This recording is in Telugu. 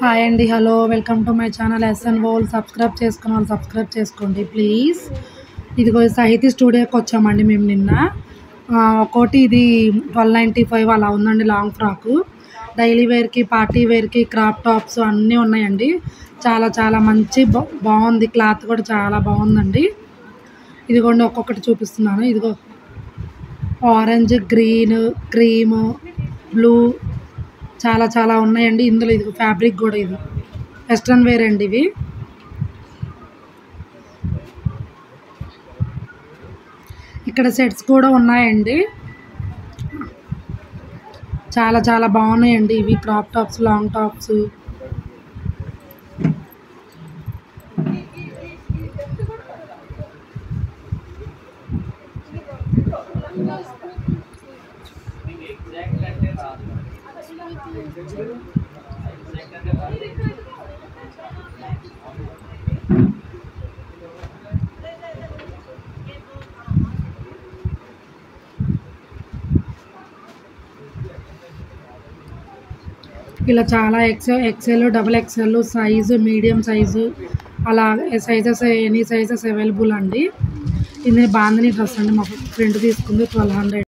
హాయ్ అండి, hello, welcome to my channel SN వోల్. సబ్స్క్రైబ్ చేసుకున్న వాళ్ళు సబ్స్క్రైబ్ చేసుకోండి ప్లీజ్. ఇదిగో సాహితీ స్టూడియోకి వచ్చామండి మేము నిన్న. ఒకటి ఇది 1295 అలా ఉందండి. లాంగ్ ఫ్రాకు డైలీ వేర్కి, పార్టీ వేర్కి, క్రాప్ టాప్స్ అన్నీ ఉన్నాయండి. చాలా చాలా మంచి బాగుంది. క్లాత్ కూడా చాలా బాగుందండి. ఇదిగోండి ఒక్కొక్కటి చూపిస్తున్నాను. ఇదిగో ఆరెంజ్, గ్రీన్, క్రీము, బ్లూ చాలా చాలా ఉన్నాయండి. ఇందులో ఇది ఫ్యాబ్రిక్ కూడా ఇది వెస్ట్రన్ వేర్ అండి. ఇవి ఇక్కడ సెట్స్ కూడా ఉన్నాయండి. చాలా చాలా బాగున్నాయండి. ఇవి క్రాప్ టాప్స్, లాంగ్ టాప్స్. ఇలా చాలా XL, double XL size, medium size, అలా సైజెస్, ఎనీ సైజెస్ అవైలబుల్ అండి. ఇది బాందిని డ్రెస్ అండి. మా ఫ్రెండ్ తీసుకుంది 1200.